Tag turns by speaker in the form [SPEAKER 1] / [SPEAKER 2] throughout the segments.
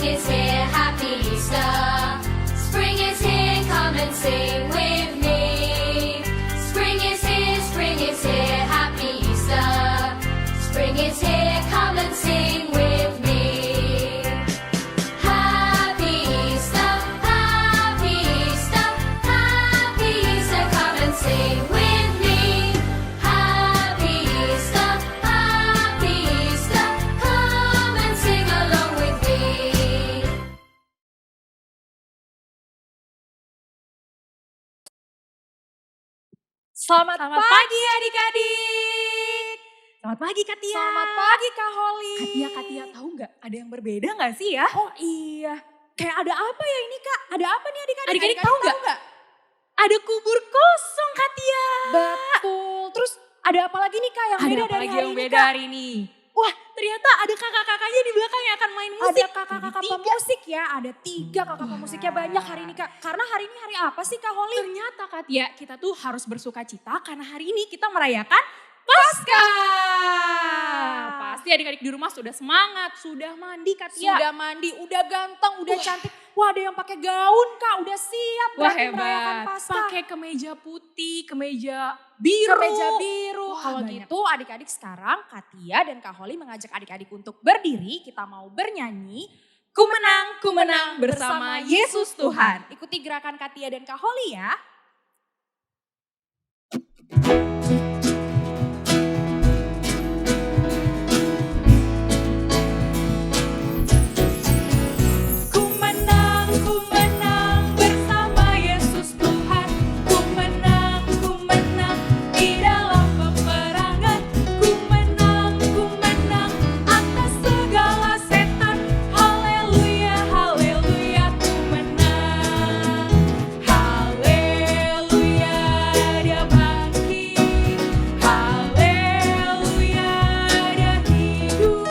[SPEAKER 1] Spring is here, happy Easter. Spring is here, come and sing with me. Spring is here, happy Easter. Spring is here, come and sing with me. Happy Easter, happy Easter, happy Easter, come and sing with me. Happy Easter, come and sing along with me.
[SPEAKER 2] Selamat pagi adik-adik.
[SPEAKER 3] Selamat pagi Katia.
[SPEAKER 2] Selamat pagi Kak Holly.
[SPEAKER 3] Katia tahu nggak ada yang berbeda nggak sih ya?
[SPEAKER 2] Oh iya, kayak ada apa ya ini Kak? Ada apa nih adik-adik?
[SPEAKER 3] Adik-adik tahu nggak? Ada kubur kosong Katia.
[SPEAKER 2] Betul. Terus ada apa lagi nih Kak yang
[SPEAKER 3] Ada
[SPEAKER 2] beda
[SPEAKER 3] apa
[SPEAKER 2] dari
[SPEAKER 3] lagi
[SPEAKER 2] hari
[SPEAKER 3] yang
[SPEAKER 2] ini
[SPEAKER 3] beda
[SPEAKER 2] Kak?
[SPEAKER 3] hari ini? Wah ternyata ada kakak-kakaknya di belakang yang akan main musik.
[SPEAKER 2] Ada kakak-kakak pemusik ya, ada 3 kakak pemusiknya banyak hari ini Kak. Karena hari ini hari apa sih Kak Holly?
[SPEAKER 3] Ternyata Katia kita tuh harus bersuka cita karena hari ini kita merayakan Paskah. Pasti adik-adik di rumah sudah semangat, sudah mandi Katia.
[SPEAKER 2] Sudah mandi, udah ganteng, udah cantik. Wah ada yang pakai gaun Kak, udah siap
[SPEAKER 3] Wah
[SPEAKER 2] berarti merayakan
[SPEAKER 3] hebat,
[SPEAKER 2] Paskah.
[SPEAKER 3] pakai kemeja putih, kemeja biru.
[SPEAKER 2] Kemeja biru.
[SPEAKER 3] Wah,
[SPEAKER 2] Kalau
[SPEAKER 3] banyak.
[SPEAKER 2] gitu adik-adik sekarang Katia dan Kak Holly mengajak adik-adik untuk berdiri. Kita mau bernyanyi.
[SPEAKER 3] Ku menang bersama Yesus Tuhan.
[SPEAKER 2] Ikuti gerakan Katia dan Kak Holly ya.
[SPEAKER 3] Ku menang bersama Yesus Tuhan. Ku menang di dalam peperangan. Ku menang atas segala setan. Haleluya, haleluya, ku menang. Haleluya, dia bangkit. Haleluya, dia hidup.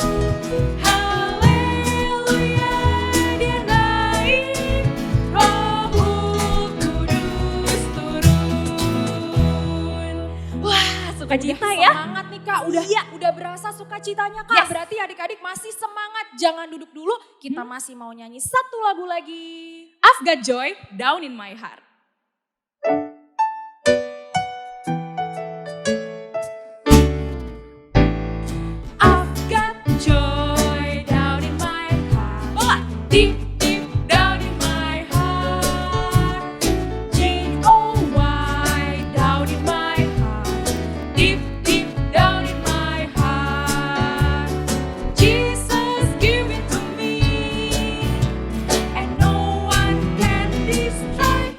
[SPEAKER 3] Haleluya, dia naik. Roh Kudus turun. Wah, sukacita
[SPEAKER 2] Udah
[SPEAKER 3] ya.
[SPEAKER 2] semangat nih Kak, udah berasa sukacitanya Kak.
[SPEAKER 3] Yes.
[SPEAKER 2] Berarti adik-adik masih semangat, jangan duduk dulu. Kita masih mau nyanyi satu lagu lagi.
[SPEAKER 3] I've got joy down in my heart. I've got joy down in my heart. Bawa. Deep down in my heart. Joy down in my heart. Deep down in my heart. Jesus give it to me. And no one can destroy.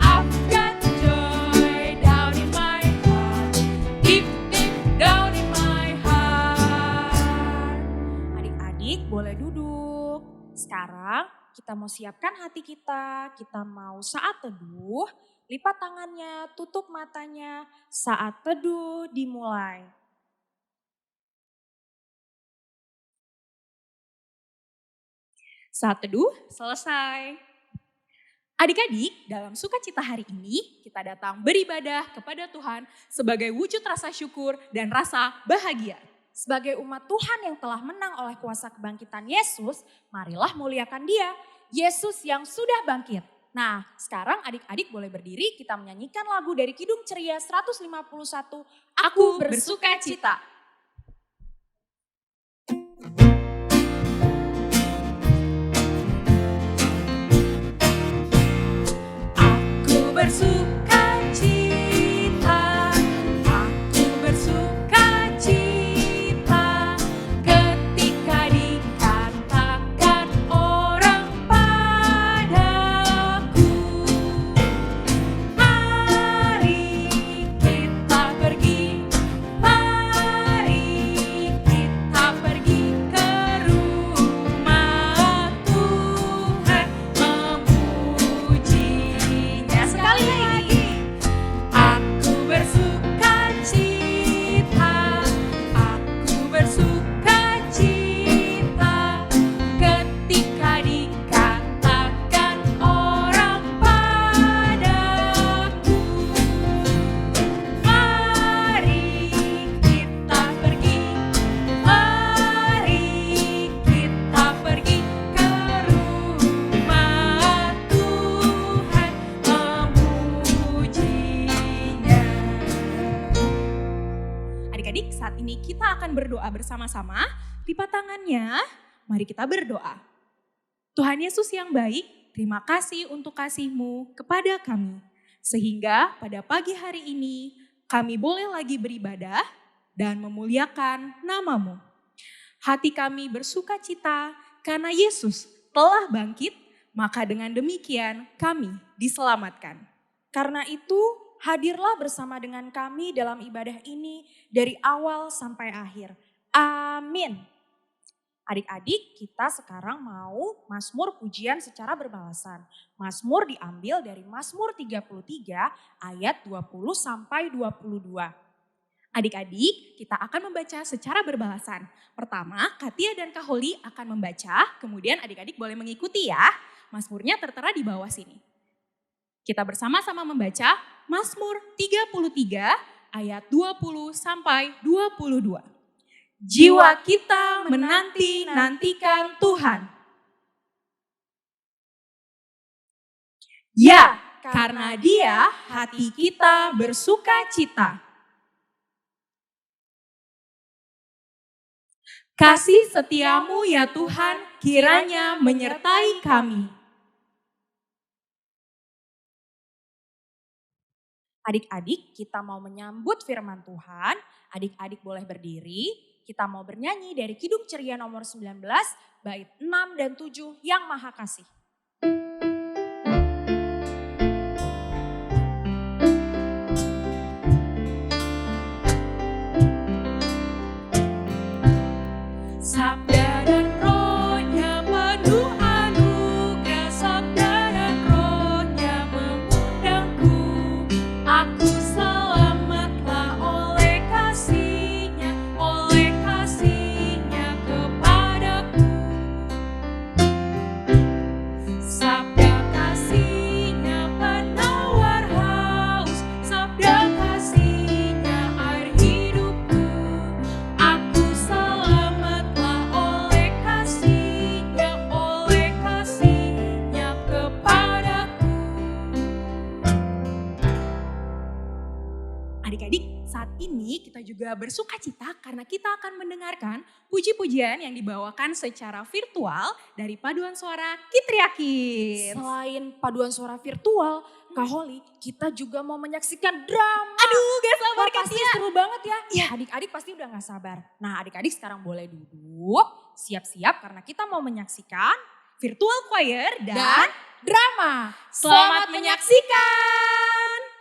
[SPEAKER 3] I've got joy down in my heart. Deep down in my heart.
[SPEAKER 2] Adik-adik boleh duduk. Sekarang kita mau siapkan hati kita mau saat teduh. Lipat tangannya, tutup matanya. Saat teduh dimulai.
[SPEAKER 3] Saat teduh selesai. Adik-adik, dalam sukacita hari ini kita datang beribadah kepada Tuhan sebagai wujud rasa syukur dan rasa bahagia.
[SPEAKER 2] Sebagai umat Tuhan yang telah menang oleh kuasa kebangkitan Yesus, marilah muliakan Dia, Yesus yang sudah bangkit. Nah, sekarang adik-adik boleh berdiri, kita menyanyikan lagu dari Kidung Ceria 151, Aku Bersuka Cita.
[SPEAKER 3] Aku bersuka cita, aku bersuka cita ketika dikatakan orang padaku, mari kita pergi, mari kita akan berdoa bersama-sama. Lipat tangannya, mari kita berdoa. Tuhan Yesus yang baik, terima kasih untuk kasih-Mu kepada kami. Sehingga pada pagi hari ini kami boleh lagi beribadah dan memuliakan nama-Mu. Hati kami bersuka cita karena Yesus telah bangkit, maka dengan demikian kami diselamatkan.
[SPEAKER 2] Karena itu, hadirlah bersama dengan kami dalam ibadah ini dari awal sampai akhir. Amin. Adik-adik, kita sekarang mau Mazmur pujian secara berbalasan. Mazmur diambil dari Mazmur 33 ayat 20 sampai 22. Adik-adik, kita akan membaca secara berbalasan. Pertama, Katia dan Kak Holi akan membaca, kemudian adik-adik boleh mengikuti ya. Mazmurnya tertera di bawah sini. Kita bersama-sama membaca Mazmur 33 ayat 20 sampai 22. Jiwa kita menanti-nantikan Tuhan. Ya, karena Dia hati kita bersuka cita. Kasih setiamu ya Tuhan kiranya menyertai kami. Adik-adik, kita mau menyambut firman Tuhan. Adik-adik boleh berdiri. Kita mau bernyanyi dari Kidung Ceria nomor 19, bait 6 dan 7 yang Maha Kasih.
[SPEAKER 3] Sabda dan rohnya penuh anugerah, sabda dan rohnya mengundangku. Aku selamatlah oleh kasih-Nya kepadaku. Sabda kasih-Nya penawar haus, sabda kasih-Nya air hidupku. Aku selamatlah oleh kasih-Nya kepadaku. Adik-adik, saat ini kita juga bersuka cita karena kita akan mendengarkan puji-pujian yang dibawakan secara virtual dari paduan suara Kitriakis.
[SPEAKER 2] Selain paduan suara virtual, Kak Holi, kita juga mau menyaksikan drama.
[SPEAKER 3] Aduh, gak sabar
[SPEAKER 2] Wah, pasti
[SPEAKER 3] Katia.
[SPEAKER 2] seru banget ya.
[SPEAKER 3] Iya.
[SPEAKER 2] Adik-adik pasti udah gak sabar. Nah, adik-adik sekarang boleh duduk, siap-siap karena kita mau menyaksikan
[SPEAKER 3] Virtual choir
[SPEAKER 2] dan drama.
[SPEAKER 3] Selamat menyaksikan.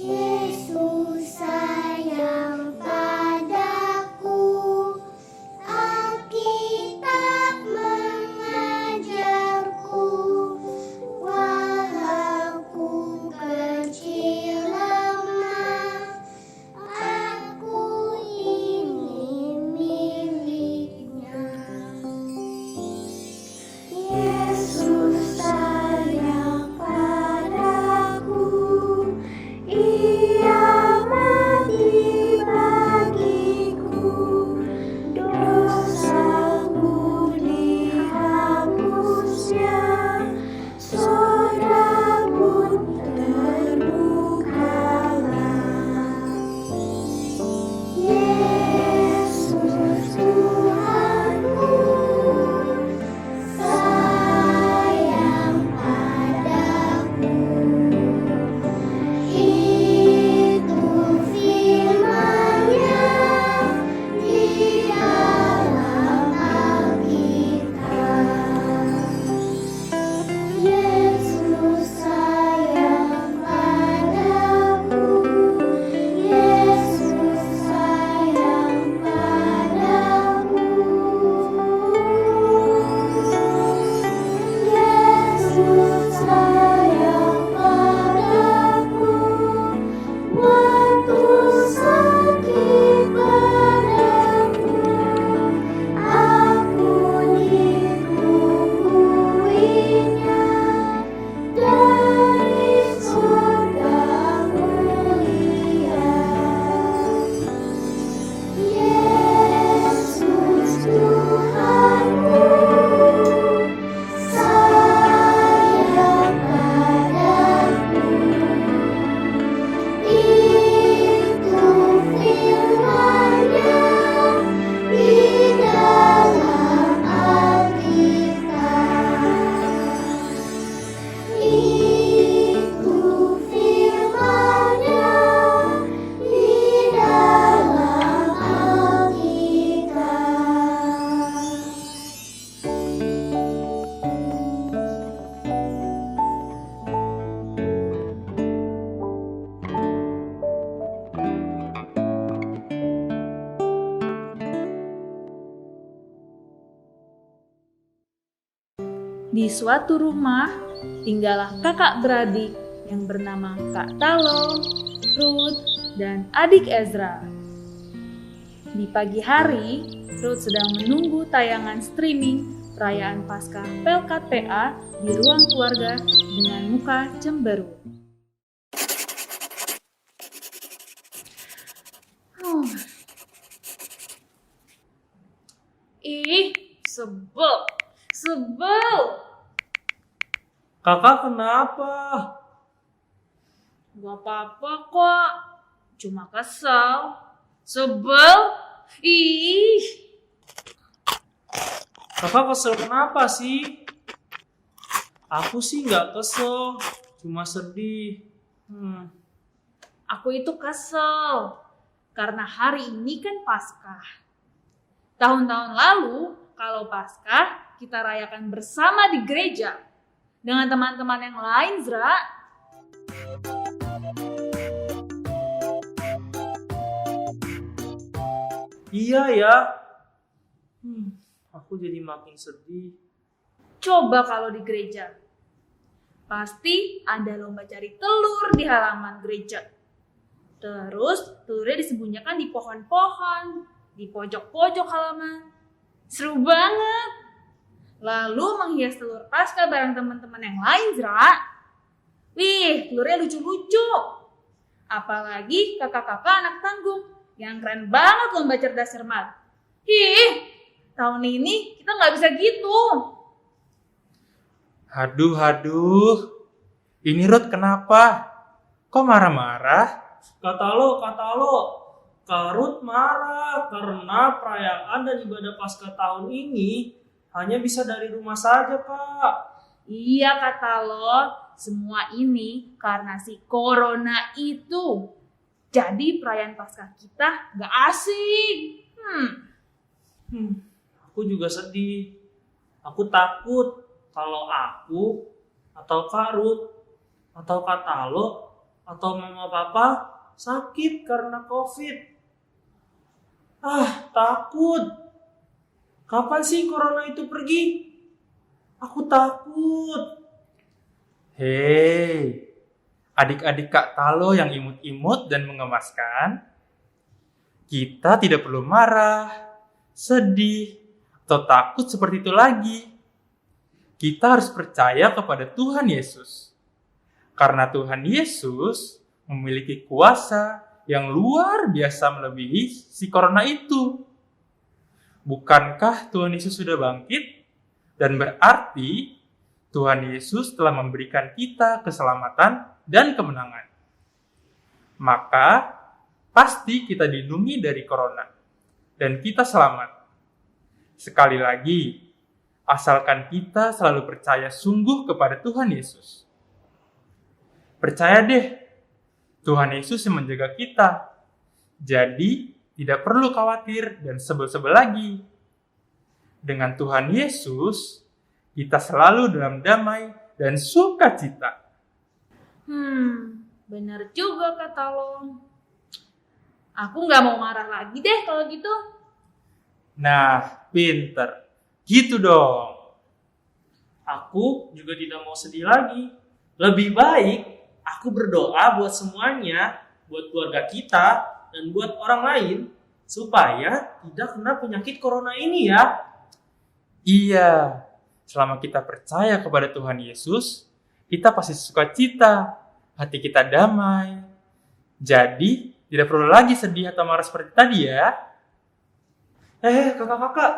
[SPEAKER 4] Yesus sayang padaku, Alkitab mengajarku, walau ku kecil lemah, aku Yesus Tuhanku, sayang padaku. Itu firman-Nya di dalam Alkitab. Itu firman-Nya di dalam Alkitab.
[SPEAKER 3] Di suatu rumah, tinggallah kakak beradik yang bernama Kak Talo, Ruth, dan adik Ezra. Di pagi hari, Ruth sedang menunggu tayangan streaming perayaan Paskah Pelkat PA di ruang keluarga dengan muka cemberut. Ih, sebel.
[SPEAKER 5] Kakak kenapa?
[SPEAKER 3] Gak apa-apa kok, cuma kesel, sebel, ih.
[SPEAKER 5] Kakak kesel kenapa sih? Aku sih nggak kesel, cuma sedih.
[SPEAKER 3] Aku itu kesel, karena hari ini kan Paskah. Tahun-tahun lalu, kalau Paskah, kita rayakan bersama di gereja. Dengan teman-teman yang lain, Zra.
[SPEAKER 5] Iya ya. Aku jadi makin sedih.
[SPEAKER 3] Coba kalau di gereja. Pasti ada lomba cari telur di halaman gereja. Terus telurnya disembunyikan di pohon-pohon, di pojok-pojok halaman. Seru banget. Lalu menghias telur Paskah bareng teman-teman yang lain, Zra. Wih, telurnya lucu-lucu. Apalagi kakak-kakak anak tanggung yang keren banget lomba cerdas cermat. Tahun ini kita nggak bisa gitu.
[SPEAKER 6] Haduh. Ini Ruth kenapa? Kok marah-marah?
[SPEAKER 5] Kata lo, Kak Ruth marah karena perayaan dan ibadah Paskah tahun ini hanya bisa dari rumah saja, Kak.
[SPEAKER 3] Iya kata lo, semua ini karena si corona itu. Jadi perayaan Paskah kita nggak asik.
[SPEAKER 5] Aku juga sedih. Aku takut kalau aku atau Kak Ruth atau Kak Talo atau mama papa sakit karena COVID. Takut. Kapan sih corona itu pergi? Aku takut.
[SPEAKER 6] Hei, adik-adik Kak Talo yang imut-imut dan mengemaskan, kita tidak perlu marah, sedih, atau takut seperti itu lagi. Kita harus percaya kepada Tuhan Yesus. Karena Tuhan Yesus memiliki kuasa yang luar biasa melebihi si corona itu. Bukankah Tuhan Yesus sudah bangkit? Dan berarti Tuhan Yesus telah memberikan kita keselamatan dan kemenangan. Maka pasti kita dilindungi dari corona dan kita selamat. Sekali lagi, asalkan kita selalu percaya sungguh kepada Tuhan Yesus. Percaya deh, Tuhan Yesus yang menjaga kita. Jadi, tidak perlu khawatir dan sebel-sebel lagi. Dengan Tuhan Yesus, kita selalu dalam damai dan sukacita.
[SPEAKER 3] Bener juga kata lo. Aku nggak mau marah lagi deh kalau gitu.
[SPEAKER 6] Nah, pinter. Gitu dong.
[SPEAKER 5] Aku juga tidak mau sedih lagi. Lebih baik aku berdoa buat semuanya, buat keluarga kita, dan buat orang lain, supaya tidak kena penyakit corona ini ya.
[SPEAKER 6] Iya, selama kita percaya kepada Tuhan Yesus, kita pasti sukacita, hati kita damai. Jadi, tidak perlu lagi sedih atau marah seperti tadi ya.
[SPEAKER 5] Kakak-kakak,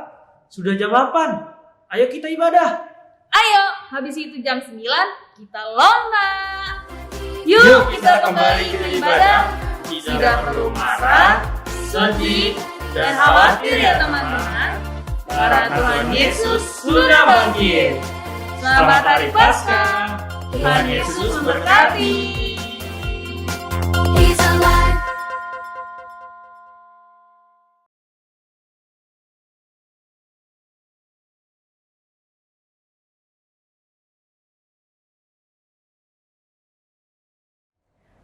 [SPEAKER 5] sudah jam 8. Ayo kita ibadah.
[SPEAKER 3] Ayo, habis itu jam 9 kita lomba. Yuk kita kembali ke ibadah. Tidak perlu marah, sedih, dan khawatir ya teman-teman. Karena Tuhan Yesus sudah bangkit. Selamat Hari Paskah. Tuhan Yesus memberkati.
[SPEAKER 1] He's alive.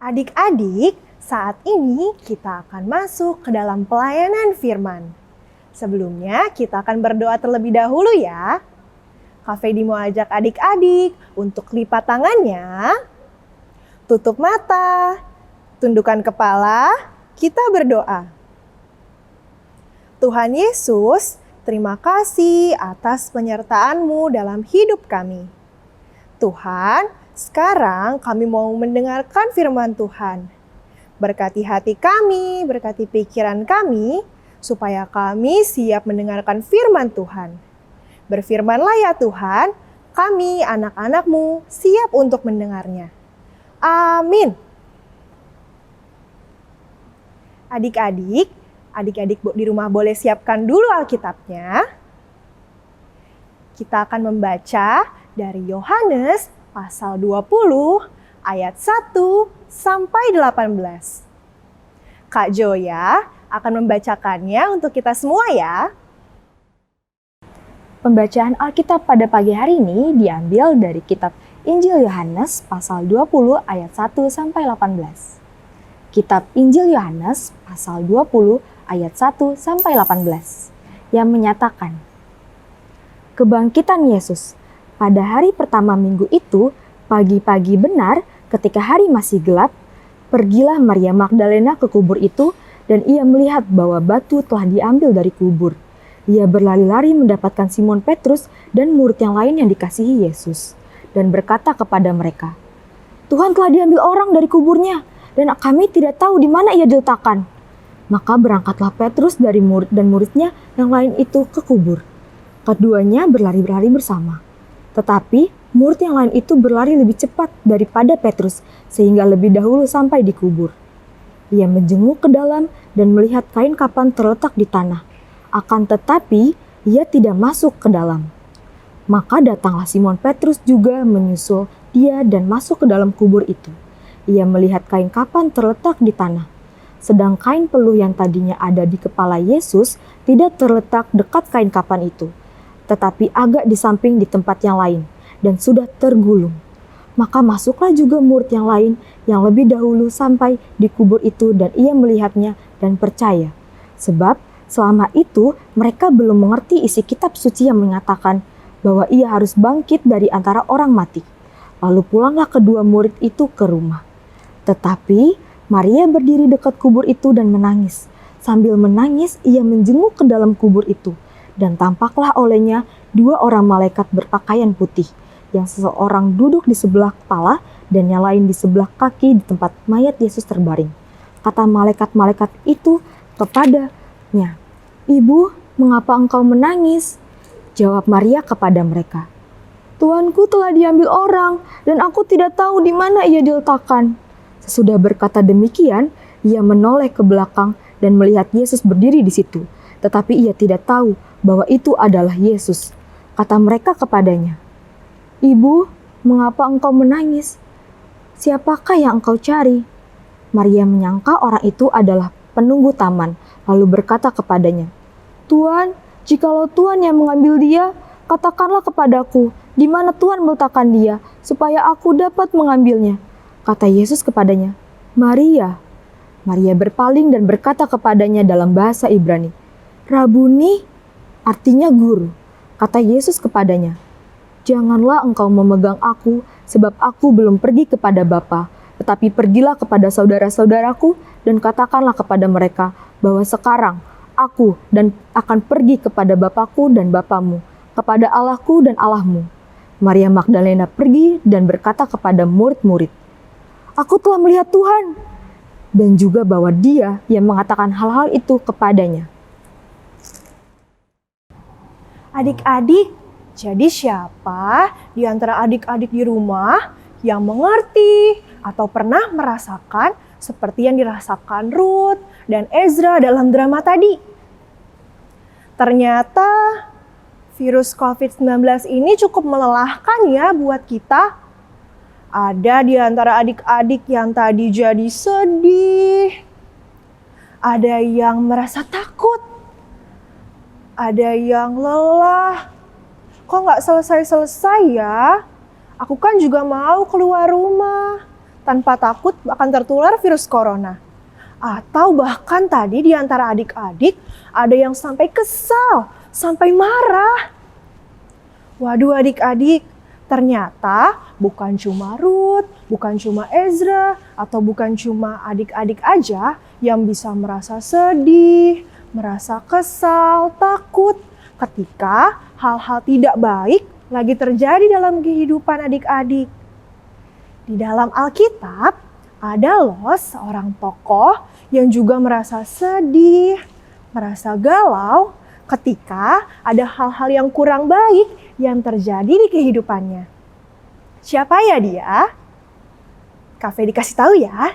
[SPEAKER 7] Adik-adik, saat ini kita akan masuk ke dalam pelayanan firman. Sebelumnya, kita akan berdoa terlebih dahulu ya. Kak Fedi mau ajak adik-adik untuk lipat tangannya, tutup mata, tundukkan kepala, kita berdoa. Tuhan Yesus, terima kasih atas penyertaan-Mu dalam hidup kami. Tuhan, sekarang kami mau mendengarkan firman Tuhan. Berkati hati kami, berkati pikiran kami, supaya kami siap mendengarkan firman Tuhan. Berfirmanlah ya Tuhan, kami anak-anak-Mu siap untuk mendengarnya. Amin. Adik-adik di rumah boleh siapkan dulu Alkitabnya. Kita akan membaca dari Yohanes pasal 20 ayat 1 sampai 18. Kak Joya akan membacakannya untuk kita semua ya.
[SPEAKER 8] Pembacaan Alkitab pada pagi hari ini diambil dari kitab Injil Yohanes pasal 20 ayat 1 sampai 18. Kitab Injil Yohanes pasal 20 ayat 1 sampai 18 yang menyatakan, kebangkitan Yesus. Pada hari pertama minggu itu, pagi-pagi benar ketika hari masih gelap, pergilah Maria Magdalena ke kubur itu dan ia melihat bahwa batu telah diambil dari kubur. Ia berlari-lari mendapatkan Simon Petrus dan murid yang lain yang dikasihi Yesus dan berkata kepada mereka, Tuhan telah diambil orang dari kuburnya dan kami tidak tahu di mana ia diletakkan. Maka berangkatlah Petrus dari murid dan muridnya yang lain itu ke kubur. Keduanya berlari-lari bersama. Tetapi murid yang lain itu berlari lebih cepat daripada Petrus sehingga lebih dahulu sampai di kubur. Ia menjenguk ke dalam dan melihat kain kapan terletak di tanah. Akan tetapi ia tidak masuk ke dalam. Maka datanglah Simon Petrus juga menyusul dia dan masuk ke dalam kubur itu. Ia melihat kain kapan terletak di tanah. Sedang kain peluh yang tadinya ada di kepala Yesus tidak terletak dekat kain kapan itu, tetapi agak di samping di tempat yang lain, dan sudah tergulung. Maka masuklah juga murid yang lain yang lebih dahulu sampai di kubur itu dan ia melihatnya dan percaya. Sebab selama itu mereka belum mengerti isi kitab suci yang menyatakan bahwa ia harus bangkit dari antara orang mati. Lalu pulanglah kedua murid itu ke rumah. Tetapi Maria berdiri dekat kubur itu dan menangis. Sambil menangis ia menjenguk ke dalam kubur itu. Dan tampaklah olehnya dua orang malaikat berpakaian putih, yang seseorang duduk di sebelah kepala dan yang lain di sebelah kaki di tempat mayat Yesus terbaring. Kata malaikat-malaikat itu kepadanya, Ibu, mengapa engkau menangis? Jawab Maria kepada mereka, Tuanku telah diambil orang dan aku tidak tahu di mana ia diletakkan. Sesudah berkata demikian, ia menoleh ke belakang dan melihat Yesus berdiri di situ. Tetapi ia tidak tahu bahwa itu adalah Yesus. Kata mereka kepadanya, Ibu, mengapa engkau menangis? Siapakah yang engkau cari? Maria menyangka orang itu adalah penunggu taman, lalu berkata kepadanya, Tuan, jikalau Tuan yang mengambil dia, katakanlah kepadaku, di mana Tuan meletakkan dia, supaya aku dapat mengambilnya. Kata Yesus kepadanya, Maria. Maria berpaling dan berkata kepadanya dalam bahasa Ibrani, Rabuni, artinya guru. Kata Yesus kepadanya, Janganlah engkau memegang aku, sebab aku belum pergi kepada Bapa, tetapi pergilah kepada saudara-saudaraku dan katakanlah kepada mereka bahwa sekarang aku dan akan pergi kepada Bapakku dan Bapamu, kepada Allahku dan Allahmu. Maria Magdalena pergi dan berkata kepada murid-murid, Aku telah melihat Tuhan, dan juga bahwa dia yang mengatakan hal-hal itu kepadanya.
[SPEAKER 7] Adik-adik, jadi siapa di antara adik-adik di rumah yang mengerti atau pernah merasakan seperti yang dirasakan Ruth dan Ezra dalam drama tadi? Ternyata virus COVID-19 ini cukup melelahkan ya buat kita. Ada di antara adik-adik yang tadi jadi sedih. Ada yang merasa takut. Ada yang lelah. Kok nggak selesai-selesai ya? Aku kan juga mau keluar rumah tanpa takut akan tertular virus corona. Atau bahkan tadi di antara adik-adik ada yang sampai kesal, sampai marah. Waduh adik-adik, ternyata bukan cuma Ruth, bukan cuma Ezra, atau bukan cuma adik-adik aja yang bisa merasa sedih, merasa kesal, takut ketika hal-hal tidak baik lagi terjadi dalam kehidupan adik-adik. Di dalam Alkitab ada loh seorang tokoh yang juga merasa sedih, merasa galau ketika ada hal-hal yang kurang baik yang terjadi di kehidupannya. Siapa ya dia? Kak Fedi kasih tahu ya.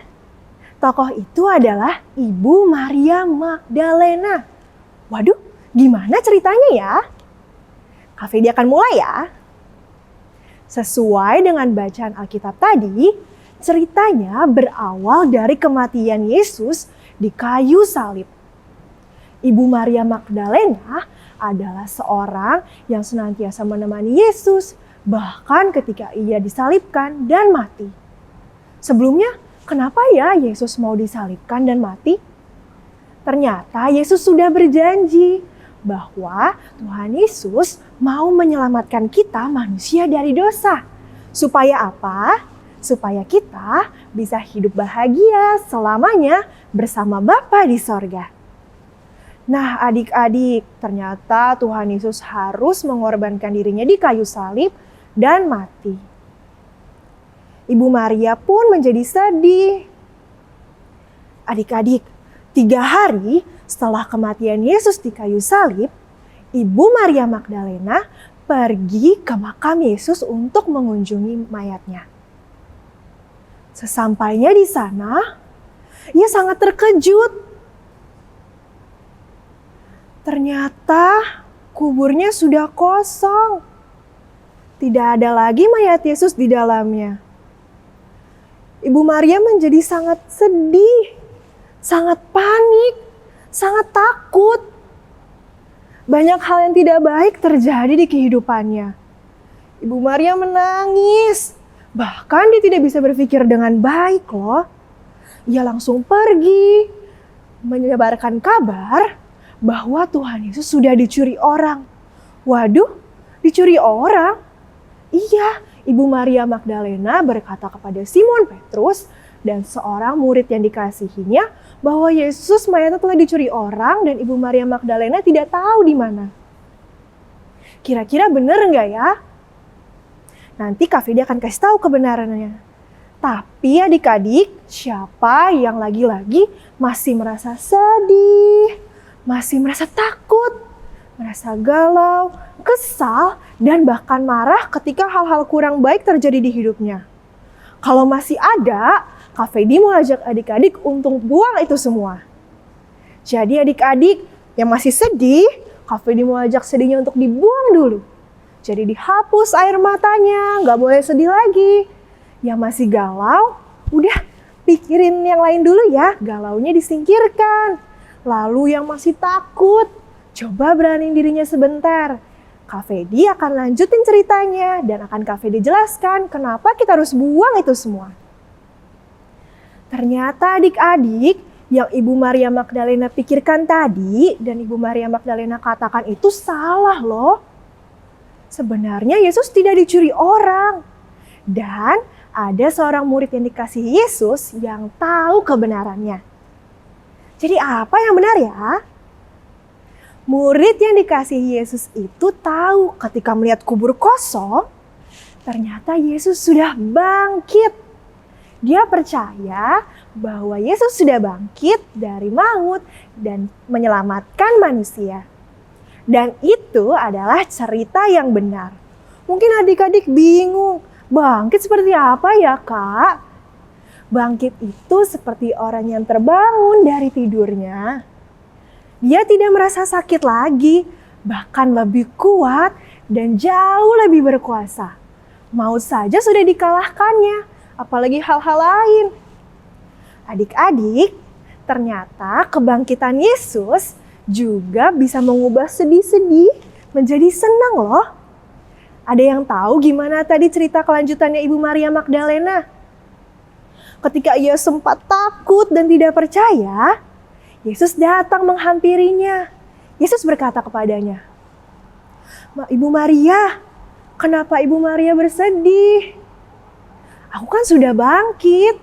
[SPEAKER 7] Tokoh itu adalah Ibu Maria Magdalena. Waduh, gimana ceritanya ya? Kak Fedi akan mulai ya. Sesuai dengan bacaan Alkitab tadi, ceritanya berawal dari kematian Yesus di kayu salib. Ibu Maria Magdalena adalah seorang yang senantiasa menemani Yesus, bahkan ketika ia disalibkan dan mati. Sebelumnya, kenapa ya Yesus mau disalibkan dan mati? Ternyata Yesus sudah berjanji bahwa Tuhan Yesus mau menyelamatkan kita manusia dari dosa. Supaya apa? Supaya kita bisa hidup bahagia selamanya bersama Bapa di sorga. Nah adik-adik, ternyata Tuhan Yesus harus mengorbankan dirinya di kayu salib dan mati. Ibu Maria pun menjadi sedih. Adik-adik, 3 hari setelah kematian Yesus di kayu salib, Ibu Maria Magdalena pergi ke makam Yesus untuk mengunjungi mayatnya. Sesampainya di sana, ia sangat terkejut. Ternyata kuburnya sudah kosong. Tidak ada lagi mayat Yesus di dalamnya. Ibu Maria menjadi sangat sedih, sangat panik, sangat takut. Banyak hal yang tidak baik terjadi di kehidupannya. Ibu Maria menangis. Bahkan dia tidak bisa berpikir dengan baik loh. Ia langsung pergi menyebarkan kabar bahwa Tuhan Yesus sudah dicuri orang. Waduh, dicuri orang? Iya, Ibu Maria Magdalena berkata kepada Simon Petrus dan seorang murid yang dikasihinya bahwa Yesus mayatnya telah dicuri orang dan Ibu Maria Magdalena tidak tahu di mana. Kira-kira benar nggak ya? Nanti Kak Fidi akan kasih tahu kebenarannya. Tapi adik-adik, siapa yang lagi-lagi masih merasa sedih, masih merasa takut, merasa galau, kesal, dan bahkan marah ketika hal-hal kurang baik terjadi di hidupnya? Kalau masih ada, Kak Fedi mau ajak adik-adik untuk buang itu semua. Jadi adik-adik yang masih sedih, Kak Fedi mau ajak sedihnya untuk dibuang dulu. Jadi dihapus air matanya, nggak boleh sedih lagi. Yang masih galau, udah pikirin yang lain dulu ya, galaunya disingkirkan. Lalu yang masih takut, coba beraniin dirinya sebentar. Kak Fedi akan lanjutin ceritanya dan akan Kak Fedi jelaskan kenapa kita harus buang itu semua. Ternyata adik-adik yang Ibu Maria Magdalena pikirkan tadi dan Ibu Maria Magdalena katakan itu salah loh. Sebenarnya Yesus tidak dicuri orang. Dan ada seorang murid yang dikasihi Yesus yang tahu kebenarannya. Jadi apa yang benar ya? Murid yang dikasihi Yesus itu tahu ketika melihat kubur kosong, ternyata Yesus sudah bangkit. Dia percaya bahwa Yesus sudah bangkit dari maut dan menyelamatkan manusia. Dan itu adalah cerita yang benar. Mungkin adik-adik bingung, bangkit seperti apa ya Kak? Bangkit itu seperti orang yang terbangun dari tidurnya. Dia tidak merasa sakit lagi, bahkan lebih kuat dan jauh lebih berkuasa. Maut saja sudah dikalahkannya, apalagi hal-hal lain. Adik-adik, ternyata kebangkitan Yesus juga bisa mengubah sedih-sedih menjadi senang loh. Ada yang tahu gimana tadi cerita kelanjutannya Ibu Maria Magdalena? Ketika ia sempat takut dan tidak percaya, Yesus datang menghampirinya. Yesus berkata kepadanya, "Ibu Maria, kenapa Ibu Maria bersedih? Aku kan sudah bangkit,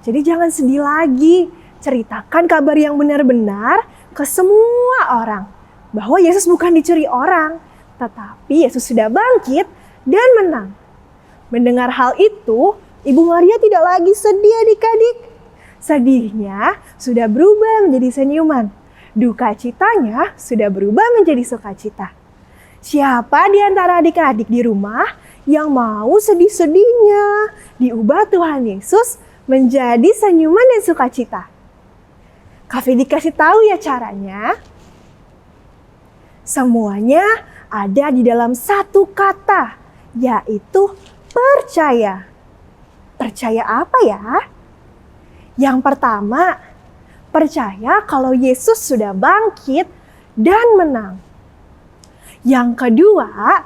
[SPEAKER 7] jadi jangan sedih lagi. Ceritakan kabar yang benar-benar ke semua orang bahwa Yesus bukan dicuri orang, tetapi Yesus sudah bangkit dan menang." Mendengar hal itu, Ibu Maria tidak lagi sedih adik-adik. Sedihnya sudah berubah menjadi senyuman. Duka citanya sudah berubah menjadi sukacita. Siapa di antara adik-adik di rumah yang mau sedih-sedihnya diubah Tuhan Yesus menjadi senyuman dan sukacita? Kak Fedi kasih tahu ya caranya. Semuanya ada di dalam satu kata, yaitu percaya. Percaya apa ya? Yang pertama, percaya kalau Yesus sudah bangkit dan menang. Yang kedua,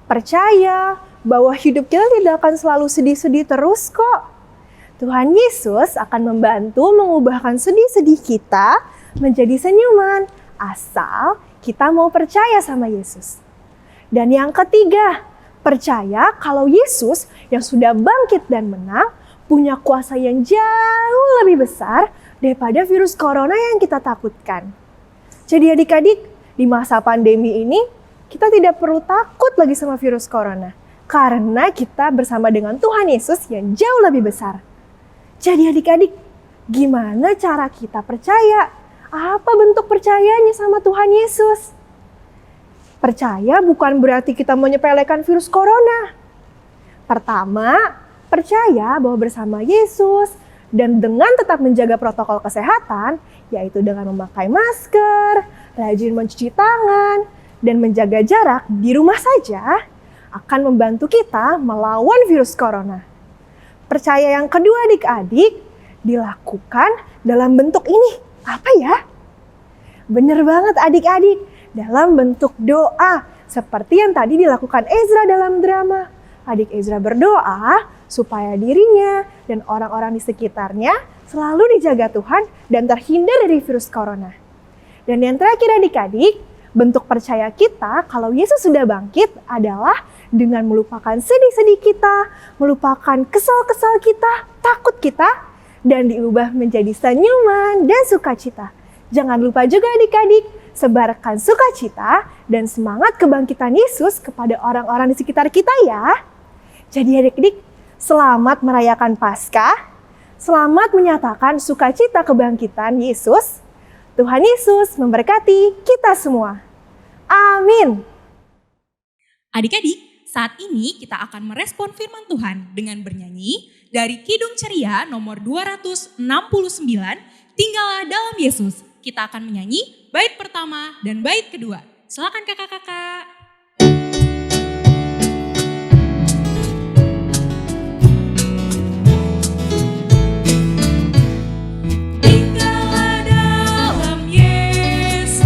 [SPEAKER 7] percaya bahwa hidup kita tidak akan selalu sedih-sedih terus kok. Tuhan Yesus akan membantu mengubahkan sedih-sedih kita menjadi senyuman, asal kita mau percaya sama Yesus. Dan yang ketiga, percaya kalau Yesus yang sudah bangkit dan menang punya kuasa yang jauh lebih besar daripada virus corona yang kita takutkan. Jadi adik-adik, di masa pandemi ini kita tidak perlu takut lagi sama virus corona. Karena kita bersama dengan Tuhan Yesus yang jauh lebih besar. Jadi adik-adik, gimana cara kita percaya? Apa bentuk percayanya sama Tuhan Yesus? Percaya bukan berarti kita menyepelekan virus corona. Pertama, percaya bahwa bersama Yesus dan dengan tetap menjaga protokol kesehatan, yaitu dengan memakai masker, rajin mencuci tangan, dan menjaga jarak di rumah saja, akan membantu kita melawan virus corona. Percaya yang kedua adik-adik, dilakukan dalam bentuk ini. Apa ya? Bener banget adik-adik, dalam bentuk doa. Seperti yang tadi dilakukan Ezra dalam drama. Adik Ezra berdoa supaya dirinya dan orang-orang di sekitarnya selalu dijaga Tuhan dan terhindar dari virus corona. Dan yang terakhir adik-adik, bentuk percaya kita kalau Yesus sudah bangkit adalah dengan melupakan sedih-sedih kita, melupakan kesal-kesal kita, takut kita, dan diubah menjadi senyuman dan sukacita. Jangan lupa juga adik-adik, sebarkan sukacita dan semangat kebangkitan Yesus kepada orang-orang di sekitar kita ya. Jadi adik-adik, selamat merayakan Paskah, selamat menyatakan sukacita kebangkitan Yesus. Tuhan Yesus memberkati kita semua. Amin.
[SPEAKER 2] Adik-adik, saat ini kita akan merespon firman Tuhan dengan bernyanyi dari Kidung Ceria nomor 269, Tinggallah dalam Yesus. Kita akan menyanyi bait pertama dan bait kedua. Silakan kakak-kakak.
[SPEAKER 3] Tinggallah dalam Yesus.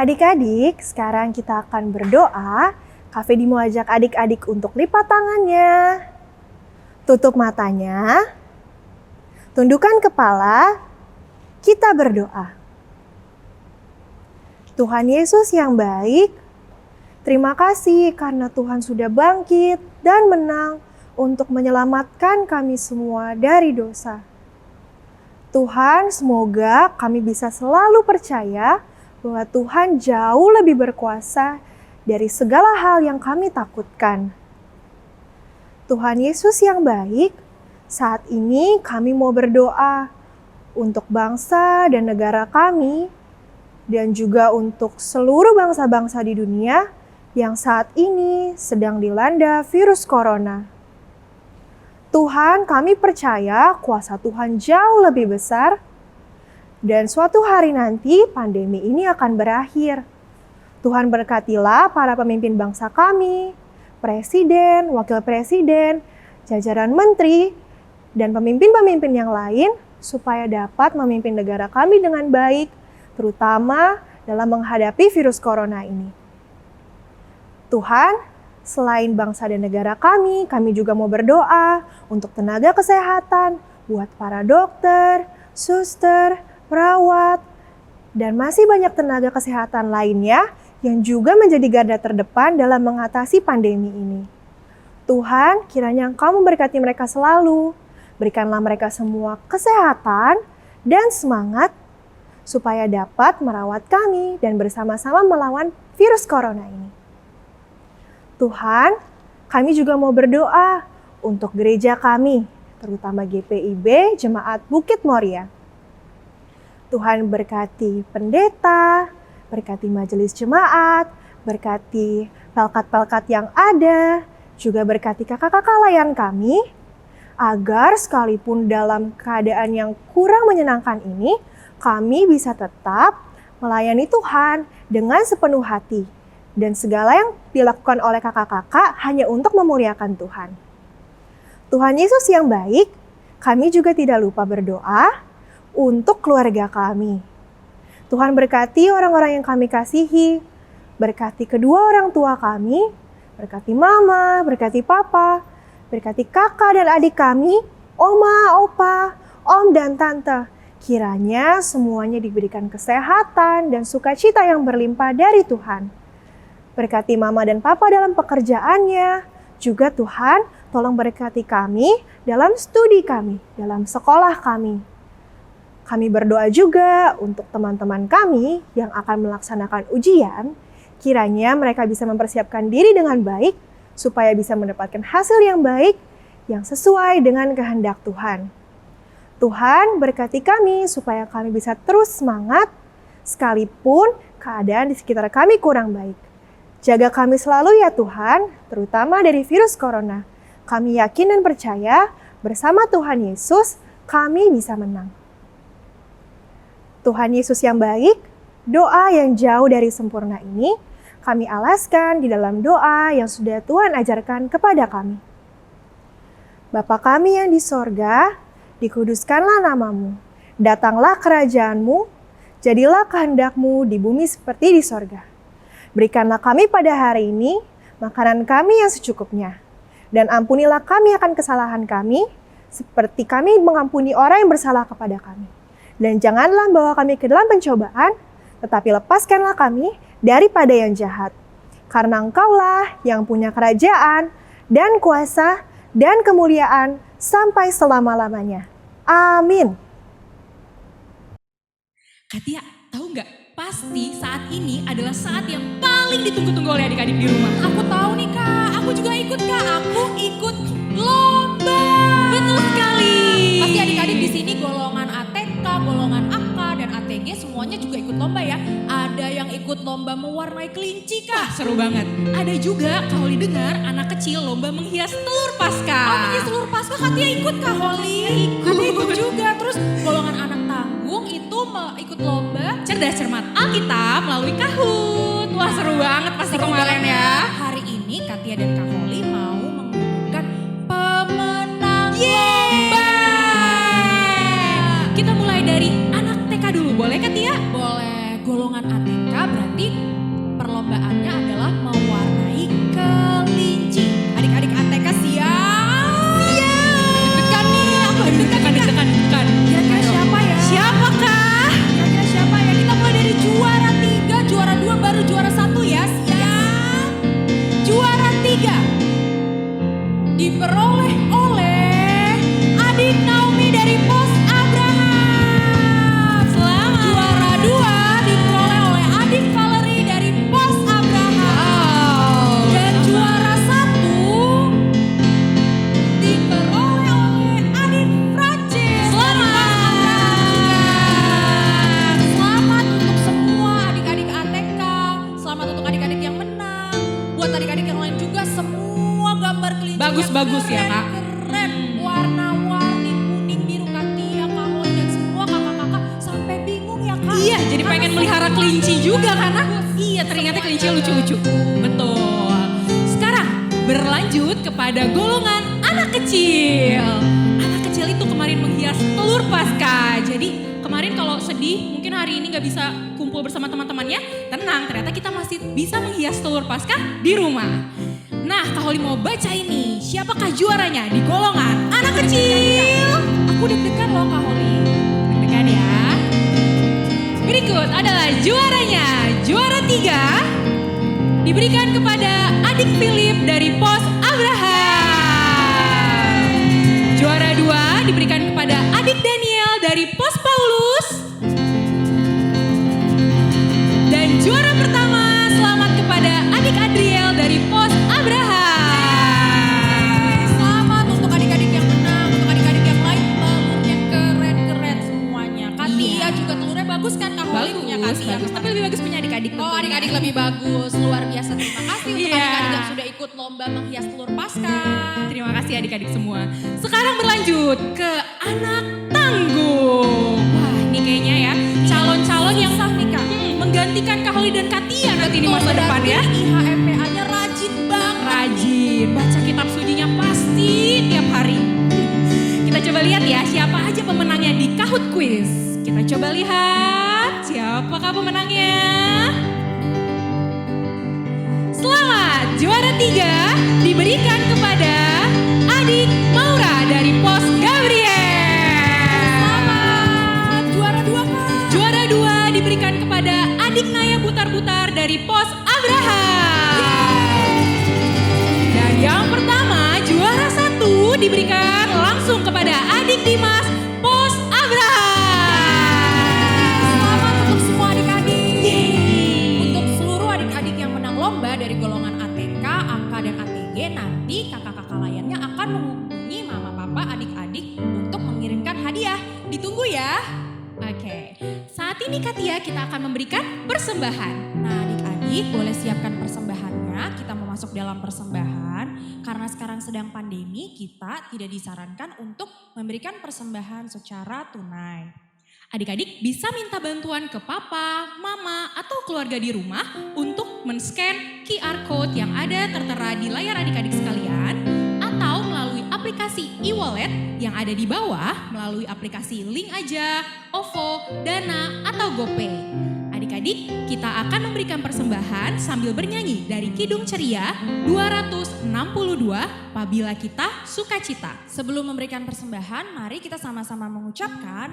[SPEAKER 7] Adik-adik, sekarang kita akan berdoa. Kak Fedi mau ajak adik-adik untuk lipat tangannya. Tutup matanya. Tundukkan kepala. Kita berdoa. Tuhan Yesus yang baik, terima kasih karena Tuhan sudah bangkit dan menang untuk menyelamatkan kami semua dari dosa. Tuhan, semoga kami bisa selalu percaya bahwa Tuhan jauh lebih berkuasa dari segala hal yang kami takutkan. Tuhan Yesus yang baik, saat ini kami mau berdoa untuk bangsa dan negara kami, dan juga untuk seluruh bangsa-bangsa di dunia yang saat ini sedang dilanda virus corona. Tuhan, kami percaya kuasa Tuhan jauh lebih besar dan suatu hari nanti pandemi ini akan berakhir. Tuhan berkatilah para pemimpin bangsa kami, presiden, wakil presiden, jajaran menteri, dan pemimpin-pemimpin yang lain supaya dapat memimpin negara kami dengan baik, terutama dalam menghadapi virus corona ini. Tuhan, selain bangsa dan negara kami juga mau berdoa untuk tenaga kesehatan, buat para dokter, suster, perawat, dan masih banyak tenaga kesehatan lainnya yang juga menjadi garda terdepan dalam mengatasi pandemi ini. Tuhan, kiranya Engkau memberkati mereka selalu. Berikanlah mereka semua kesehatan dan semangat supaya dapat merawat kami dan bersama-sama melawan virus corona ini. Tuhan, kami juga mau berdoa untuk gereja kami, terutama GPIB Jemaat Bukit Moria. Tuhan berkati pendeta, berkati majelis jemaat, berkati pelkat-pelkat yang ada, juga berkati kakak-kakak layan kami, agar sekalipun dalam keadaan yang kurang menyenangkan ini, kami bisa tetap melayani Tuhan dengan sepenuh hati. Dan segala yang dilakukan oleh kakak-kakak hanya untuk memuliakan Tuhan. Tuhan Yesus yang baik, kami juga tidak lupa berdoa untuk keluarga kami. Tuhan berkati orang-orang yang kami kasihi, berkati kedua orang tua kami, berkati mama, berkati papa, berkati kakak dan adik kami, oma, opa, om dan tante. Kiranya semuanya diberikan kesehatan dan sukacita yang berlimpah dari Tuhan. Berkati mama dan papa dalam pekerjaannya. Juga Tuhan, tolong berkati kami dalam studi kami, dalam sekolah kami. Kami berdoa juga untuk teman-teman kami yang akan melaksanakan ujian. Kiranya mereka bisa mempersiapkan diri dengan baik, supaya bisa mendapatkan hasil yang baik, yang sesuai dengan kehendak Tuhan. Tuhan berkati kami supaya kami bisa terus semangat, sekalipun keadaan di sekitar kami kurang baik. Jaga kami selalu ya Tuhan, terutama dari virus corona. Kami yakin dan percaya bersama Tuhan Yesus kami bisa menang. Tuhan Yesus yang baik, doa yang jauh dari sempurna ini kami alaskan di dalam doa yang sudah Tuhan ajarkan kepada kami. Bapa kami yang di sorga, dikuduskanlah namamu. Datanglah kerajaanmu, jadilah kehendakmu di bumi seperti di sorga. Berikanlah kami pada hari ini makanan kami yang secukupnya. Dan ampunilah kami akan kesalahan kami, seperti kami mengampuni orang yang bersalah kepada kami. Dan janganlah bawa kami ke dalam pencobaan, tetapi lepaskanlah kami daripada yang jahat. Karena Engkaulah yang punya kerajaan dan kuasa dan kemuliaan sampai selama-lamanya. Amin.
[SPEAKER 3] Katia, tahu nggak? Pasti saat ini adalah saat yang paling ditunggu-tunggu oleh adik-adik di rumah.
[SPEAKER 2] Aku tahu nih Kak, aku juga ikut Kak, aku ikut lomba.
[SPEAKER 3] Betul sekali.
[SPEAKER 2] Pasti adik-adik di sini golongan ATK, golongan AK, dan ATG semuanya juga ikut lomba ya. Ada yang ikut lomba mewarnai kelinci Kak.
[SPEAKER 3] Wah, seru banget. Ada juga kalau didengar anak kecil lomba menghias telur
[SPEAKER 2] Oh,
[SPEAKER 3] Paskah.
[SPEAKER 2] menghias telur Paskah, Katia ikut Kak Holly. Katia ikut juga. Terus golongan anak tanggung itu ikut lomba
[SPEAKER 3] Cerdas cermat Alkitab melalui Kahoot. Wah, seru banget pasti kemarin ya.
[SPEAKER 2] Hari ini Katia dan Kak Holly mau mengumumkan pemenang lomba.
[SPEAKER 3] Kita mulai dari anak TK dulu, boleh Katia?
[SPEAKER 2] Boleh, golongan ATK berarti oleh adik Naomi dari Pos Abraham.
[SPEAKER 3] Selamat.
[SPEAKER 2] Juara 2 diperoleh oleh adik Valerie dari Pos Abraham. Dan juara 1 diperoleh oleh adik Francis. Selamat untuk semua adik-adik ATK. Selamat untuk adik-adik yang menang. Buat adik-adik yang lain juga semua gambar kelinci
[SPEAKER 3] Bagus-bagus ya, Kak.
[SPEAKER 2] Keren, warna-warni kuning, biru, katia, kahon dan semua kakak-kakak sampai bingung ya Kak.
[SPEAKER 3] Iya, jadi pengen melihara kelinci juga karena iya teringatnya kelinci lucu-lucu. Betul. Sekarang berlanjut kepada golongan anak kecil. Anak kecil itu kemarin menghias telur Paskah. Jadi kemarin kalau sedih mungkin hari ini gak bisa kumpul bersama teman-temannya. Tenang, ternyata kita masih bisa menghias telur Paskah di rumah. Nah, Kak Holly mau baca ini. Siapakah juaranya di golongan anak kecil?
[SPEAKER 2] Aku deg-degan loh Kak Holly.
[SPEAKER 3] Deg-degan ya. Berikut adalah juaranya. Juara 3 diberikan kepada adik Philip dari Pos Abraham. Juara 2 diberikan kepada adik Daniel dari Pos Paulus. Dan juara pertama selamat kepada adik Adriel dari Pos Abraham.
[SPEAKER 2] Selamat untuk adik-adik yang menang, untuk adik-adik yang lain telurnya keren-keren semuanya. Katia
[SPEAKER 3] Iya.
[SPEAKER 2] juga telurnya bagus kan Kak Holly punya Katia.
[SPEAKER 3] Bagus. Tapi lebih bagus punya adik-adik
[SPEAKER 2] Oh
[SPEAKER 3] tentunya.
[SPEAKER 2] adik-adik lebih bagus, luar biasa. Terima kasih untuk
[SPEAKER 3] Iya.
[SPEAKER 2] adik-adik yang sudah ikut lomba menghias telur Paskah.
[SPEAKER 3] Terima kasih adik-adik semua. Sekarang berlanjut ke anak tangguh. Wah, ini kayaknya ya calon-calon yang
[SPEAKER 2] Susah nih Kak.
[SPEAKER 3] menggantikan Kak Holly dan Katia nanti di masa depan ya.
[SPEAKER 2] IHMPA-nya rajin banget.
[SPEAKER 3] Rajin, baca kitab sucinya pasti tiap hari. Kita coba lihat ya siapa aja pemenangnya di Kahoot Quiz. Kita coba lihat siapakah pemenangnya. Selamat, juara 3 diberikan kepada adik Maura dari Pos Gabriel.
[SPEAKER 2] Selamat, juara 2 Kak.
[SPEAKER 3] Juara 2 diberikan kepada adik Naya Butar-Butar dari Pos Abraham. Dan yang pertama, juara 1 diberikan langsung kepada adik Dimas Pos Abraham.
[SPEAKER 2] Selamat untuk semua adik-adik.
[SPEAKER 3] Yeay.
[SPEAKER 2] Untuk seluruh adik-adik yang menang lomba dari golongan ATK, AK, dan ATG, nanti kakak-kakak layannya akan menghubungi mama, papa, adik-adik untuk mengirimkan hadiah. Ditunggu ya.
[SPEAKER 3] Oke, saat ini Katia kita akan memberikan persembahan.
[SPEAKER 2] Nah adik-adik boleh siapkan persembahannya, kita mau masuk dalam persembahan. Karena sekarang sedang pandemi, kita tidak disarankan untuk memberikan persembahan secara tunai.
[SPEAKER 3] Adik-adik bisa minta bantuan ke papa, mama, atau keluarga di rumah untuk men-scan QR Code yang ada tertera di layar adik-adik sekalian atau melalui aplikasi e-wallet yang ada di bawah melalui aplikasi Link Aja, OVO, Dana, atau GoPay. Adik-adik, kita akan memberikan persembahan sambil bernyanyi dari Kidung Ceria 262 Apabila Kita Sukacita.
[SPEAKER 2] Sebelum memberikan persembahan, mari kita sama-sama mengucapkan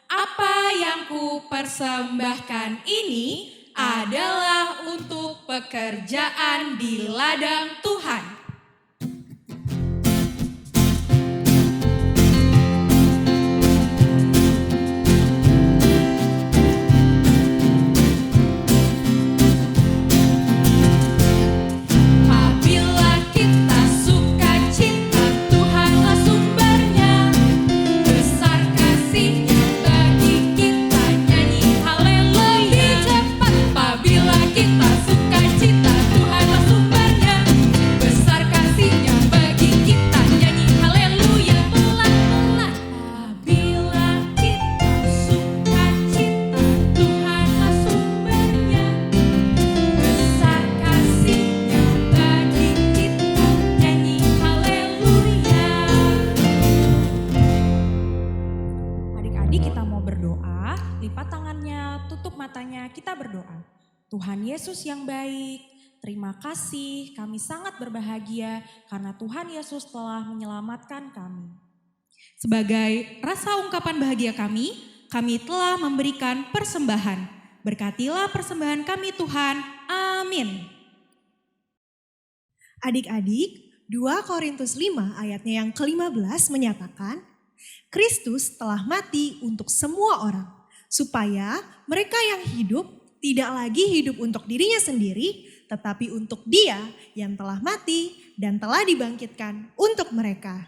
[SPEAKER 3] Apa yang ku persembahkan ini adalah untuk pekerjaan di ladang Tuhan. Apabila kita sukacita, Tuhanlah sumbernya. Besar kasih-Nya bagi kita, nyanyi haleluya. Cepat, apabila kita sukacita, Tuhanlah sumbernya. Besar kasih-Nya bagi kita, nyanyi haleluya. Pelan-pelan, apabila kita sukacita, Tuhanlah sumbernya. Besar kasih-Nya bagi kita, nyanyi haleluya.
[SPEAKER 2] adik-adik kita mau berdoa, lipat tangannya, tutup matanya, kita berdoa. Tuhan Yesus yang baik, terima kasih, kami sangat berbahagia karena Tuhan Yesus telah menyelamatkan kami.
[SPEAKER 3] Sebagai rasa ungkapan bahagia kami telah memberikan persembahan. Berkatilah persembahan kami Tuhan. Amin.
[SPEAKER 7] Adik-adik, 2 Korintus 5 ayatnya yang ke-15 menyatakan, Kristus telah mati untuk semua orang, supaya mereka yang hidup tidak lagi hidup untuk dirinya sendiri, tetapi untuk Dia yang telah mati dan telah dibangkitkan untuk mereka.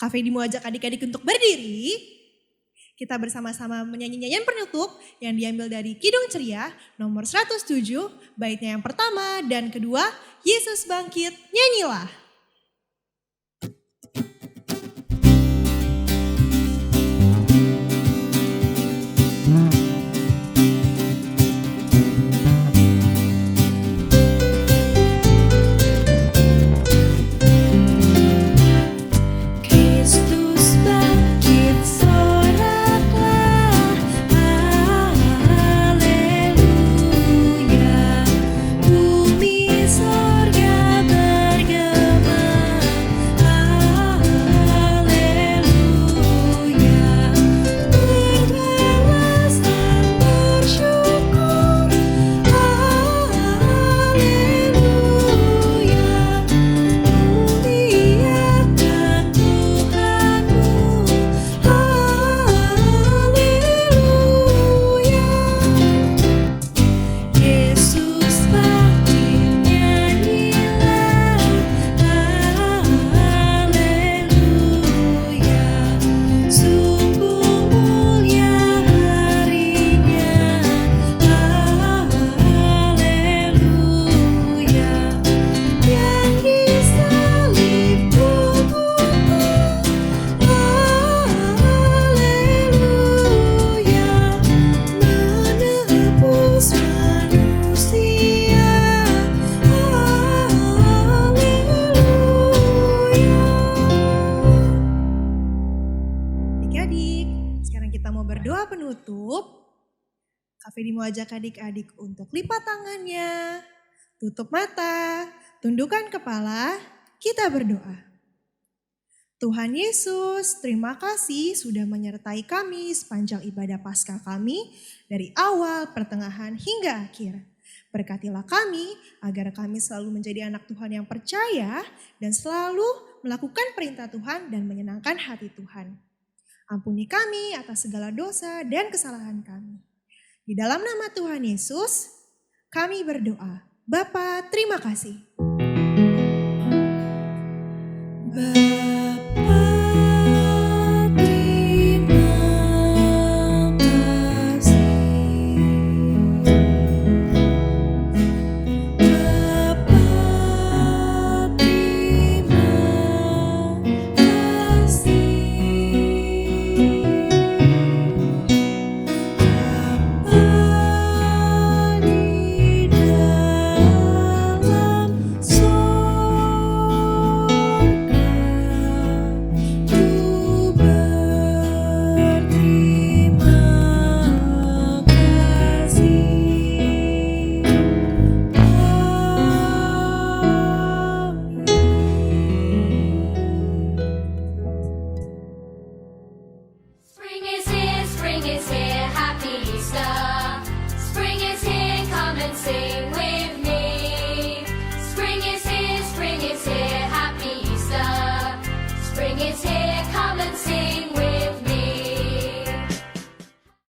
[SPEAKER 7] Cafe Dimo ajak adik-adik untuk berdiri. Kita bersama-sama menyanyi nyanyian penutup yang diambil dari Kidung Ceria nomor 107, baitnya yang pertama dan kedua, Yesus bangkit, nyanyilah.
[SPEAKER 3] Kristus bangkit, soraklah, haleluya. Bumi sorga bergema, haleluya. Berbalas dan bersyukur, haleluya. Muliakan Tuhanmu, haleluya. Yesus bangkit, nyanyilah, haleluya. Sungguh mulia harinya, haleluya. Yang disalib tubuhku, haleluya. Menebus manusia, haleluya.
[SPEAKER 7] Adik-adik, sekarang kita mau berdoa penutup. Cafe Dimo ajak adik-adik untuk lipat tangannya, tutup mata, tundukkan kepala, kita berdoa. Tuhan Yesus, terima kasih sudah menyertai kami sepanjang ibadah Paskah kami dari awal, pertengahan, hingga akhir. Berkatilah kami agar kami selalu menjadi anak Tuhan yang percaya dan selalu melakukan perintah Tuhan dan menyenangkan hati Tuhan. Ampuni kami atas segala dosa dan kesalahan kami. Di dalam nama Tuhan Yesus, kami berdoa. Bapa, terima kasih.
[SPEAKER 3] Bapa, terima kasih. Bapa, terima kasih. Bapa di dalam sorga, ku berterima kasih.
[SPEAKER 1] Spring is here, happy Easter. Spring is here, come and sing